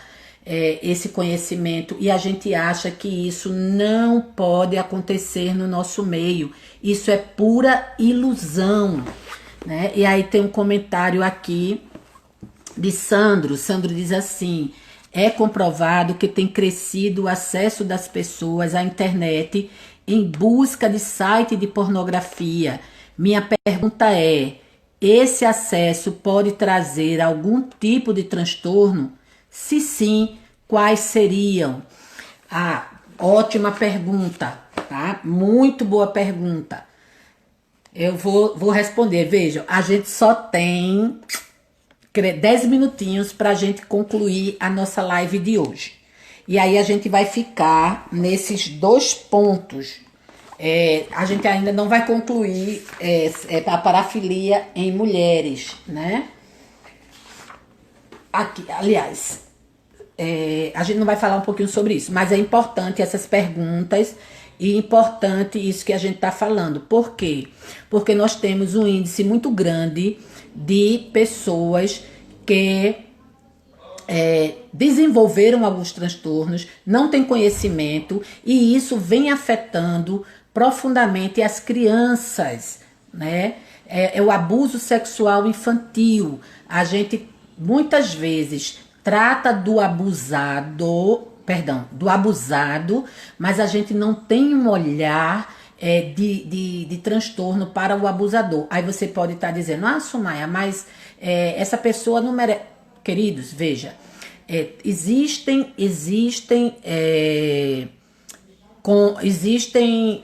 esse conhecimento e a gente acha que isso não pode acontecer no nosso meio. Isso é pura ilusão, né? E aí tem um comentário aqui de Sandro. Sandro diz assim: é comprovado que tem crescido o acesso das pessoas à internet em busca de site de pornografia. Minha pergunta é: esse acesso pode trazer algum tipo de transtorno? Se sim, quais seriam? Ah, ótima pergunta, tá? Muito boa pergunta. Eu vou responder. Vejam, a gente só tem 10 minutinhos para a gente concluir a nossa live de hoje. E aí a gente vai ficar nesses 2 pontos. A gente ainda não vai concluir a parafilia em mulheres, né? Aqui, aliás, a gente não vai falar um pouquinho sobre isso, mas é importante essas perguntas e importante isso que a gente está falando. Por quê? Porque nós temos um índice muito grande de pessoas que desenvolveram alguns transtornos, não têm conhecimento e isso vem afetando profundamente as crianças, né? É o abuso sexual infantil. A gente muitas vezes trata do abusado, mas a gente não tem um olhar de transtorno para o abusador. Aí você pode estar dizendo: ah, Sumaia, mas essa pessoa não merece. Queridos, veja, existem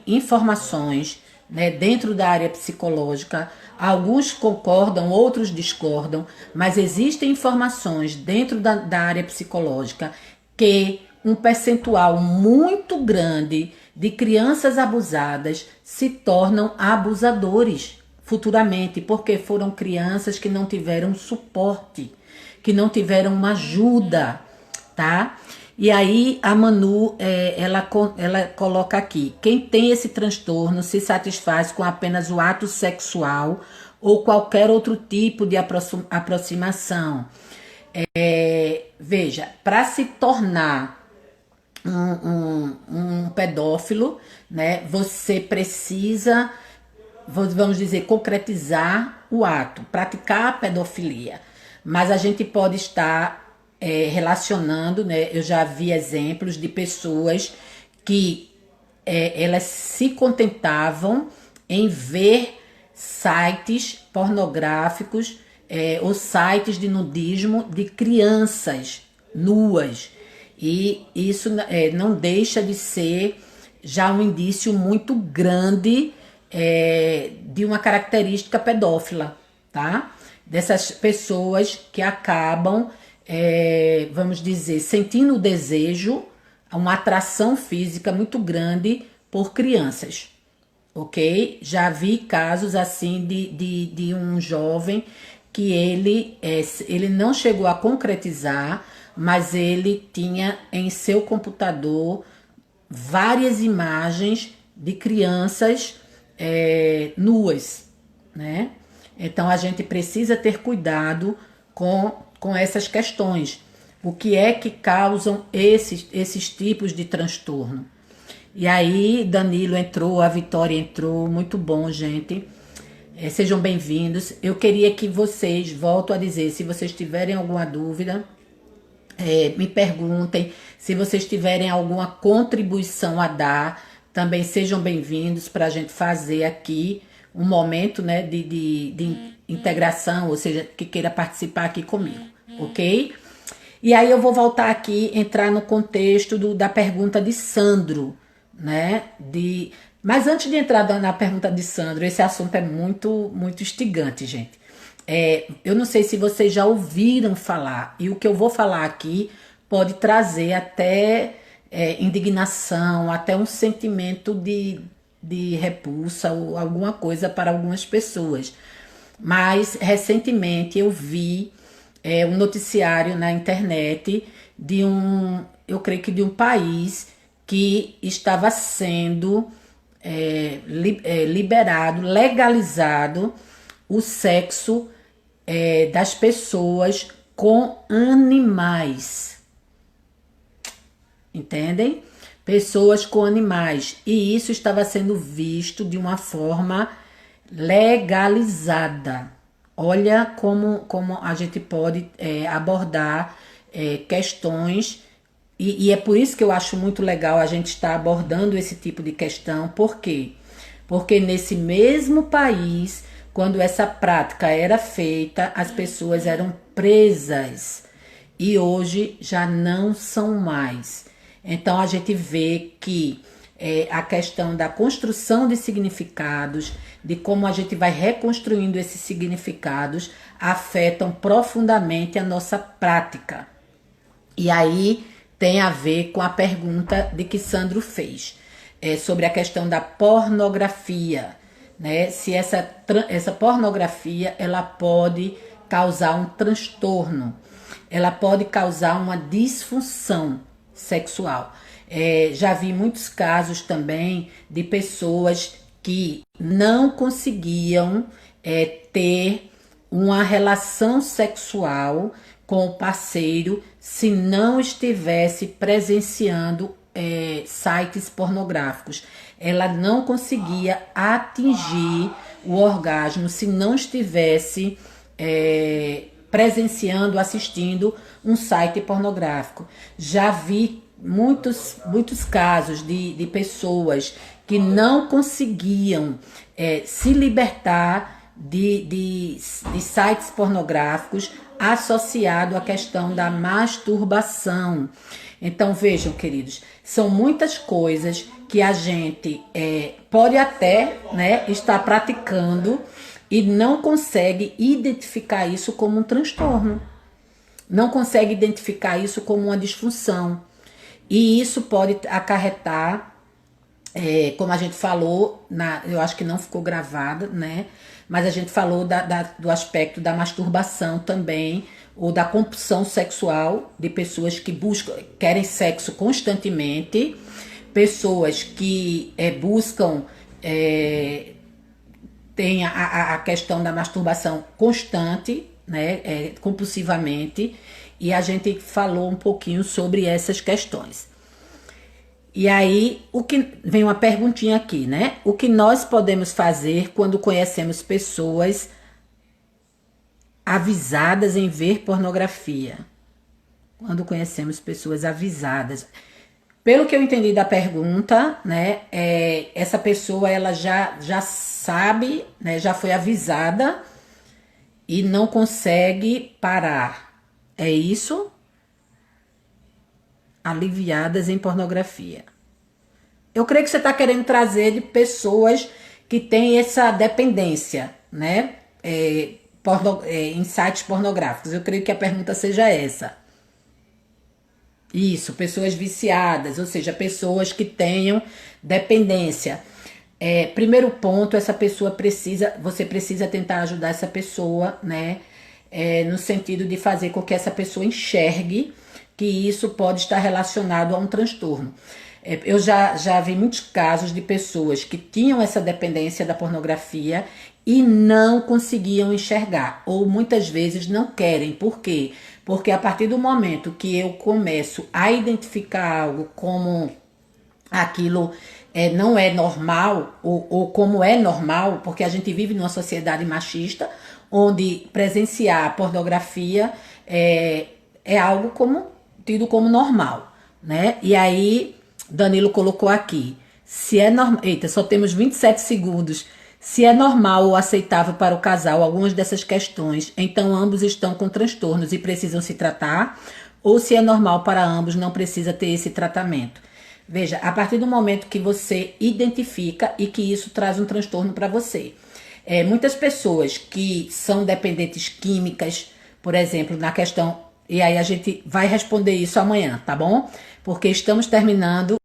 informações, né, dentro da área psicológica. Alguns concordam, outros discordam, mas existem informações dentro da área psicológica que um percentual muito grande de crianças abusadas se tornam abusadores futuramente, porque foram crianças que não tiveram suporte, que não tiveram uma ajuda, tá? E aí a Manu, ela coloca aqui: quem tem esse transtorno se satisfaz com apenas o ato sexual ou qualquer outro tipo de aproximação. Veja, para se tornar um pedófilo, né, você precisa, vamos dizer, concretizar o ato, praticar a pedofilia. Mas a gente pode estar relacionando, né? Eu já vi exemplos de pessoas que elas se contentavam em ver sites pornográficos ou sites de nudismo de crianças nuas. E isso não deixa de ser já um indício muito grande de uma característica pedófila, tá? Dessas pessoas que acabam, vamos dizer, sentindo o desejo, uma atração física muito grande por crianças, ok? Já vi casos assim de um jovem que ele não chegou a concretizar, mas ele tinha em seu computador várias imagens de crianças nuas, né? Então a gente precisa ter cuidado com essas questões. O que é que causam esses tipos de transtorno? E aí Danilo entrou, a Vitória entrou, muito bom, gente. Sejam bem-vindos. Eu queria que vocês, volto a dizer, se vocês tiverem alguma dúvida, me perguntem. Se vocês tiverem alguma contribuição a dar Também sejam bem-vindos para a gente fazer aqui um momento, né, de integração, ou seja, que queira participar aqui comigo, ok? E aí eu vou voltar aqui, entrar no contexto da pergunta de Sandro, né? Mas antes de entrar na pergunta de Sandro, esse assunto é muito, muito instigante, gente. Eu não sei se vocês já ouviram falar, e o que eu vou falar aqui pode trazer até indignação, até um sentimento de repulsa ou alguma coisa para algumas pessoas. Mas recentemente eu vi um noticiário na internet eu creio que de um país que estava sendo liberado, legalizado o sexo das pessoas com animais. Entendem? Pessoas com animais. E isso estava sendo visto de uma forma legalizada. Olha como a gente pode abordar questões, e é por isso que eu acho muito legal a gente estar abordando esse tipo de questão. Por quê? Porque nesse mesmo país, quando essa prática era feita, as pessoas eram presas e hoje já não são mais. Então a gente vê que a questão da construção de significados, de como a gente vai reconstruindo esses significados, afetam profundamente a nossa prática. E aí tem a ver com a pergunta de que Sandro fez, sobre a questão da pornografia, né? Se essa pornografia ela pode causar um transtorno, ela pode causar uma disfunção sexual. Já vi muitos casos também de pessoas que não conseguiam ter uma relação sexual com o parceiro se não estivesse presenciando sites pornográficos. Ela não conseguia atingir o orgasmo se não estivesse presenciando, assistindo um site pornográfico. Já vi muitos casos de pessoas que não conseguiam se libertar de sites pornográficos associado à questão da masturbação. Então vejam, queridos, são muitas coisas que a gente pode até, né, estar praticando e não consegue identificar isso como um transtorno, não consegue identificar isso como uma disfunção. E isso pode acarretar, como a gente falou, eu acho que não ficou gravada, né? Mas a gente falou do aspecto da masturbação também, ou da compulsão sexual de pessoas que querem sexo constantemente, pessoas que buscam, tem a questão da masturbação constante, né? Compulsivamente, e a gente falou um pouquinho sobre essas questões. E aí, vem uma perguntinha aqui, né? O que nós podemos fazer quando conhecemos pessoas avisadas em ver pornografia? Quando conhecemos pessoas avisadas. Pelo que eu entendi da pergunta, né? Essa pessoa, ela já sabe, né? Já foi avisada e não consegue parar. É isso? Aliviadas em pornografia. Eu creio que você está querendo trazer de pessoas que têm essa dependência, né? Em sites pornográficos. Eu creio que a pergunta seja essa. Isso, pessoas viciadas, ou seja, pessoas que tenham dependência. Primeiro ponto, você precisa tentar ajudar essa pessoa, né? No sentido de fazer com que essa pessoa enxergue que isso pode estar relacionado a um transtorno. Eu já vi muitos casos de pessoas que tinham essa dependência da pornografia e não conseguiam enxergar, ou muitas vezes não querem. Por quê? Porque a partir do momento que eu começo a identificar algo como aquilo não é normal, ou como é normal, porque a gente vive numa sociedade machista, onde presenciar a pornografia é algo tido como normal, né? E aí, Danilo colocou aqui, Se é normal. Eita, só temos 27 segundos. Se é normal ou aceitável para o casal algumas dessas questões, então ambos estão com transtornos e precisam se tratar, ou se é normal para ambos, não precisa ter esse tratamento. Veja, a partir do momento que você identifica e que isso traz um transtorno para você. Muitas pessoas que são dependentes químicas, por exemplo, na questão. E aí a gente vai responder isso amanhã, tá bom? Porque estamos terminando.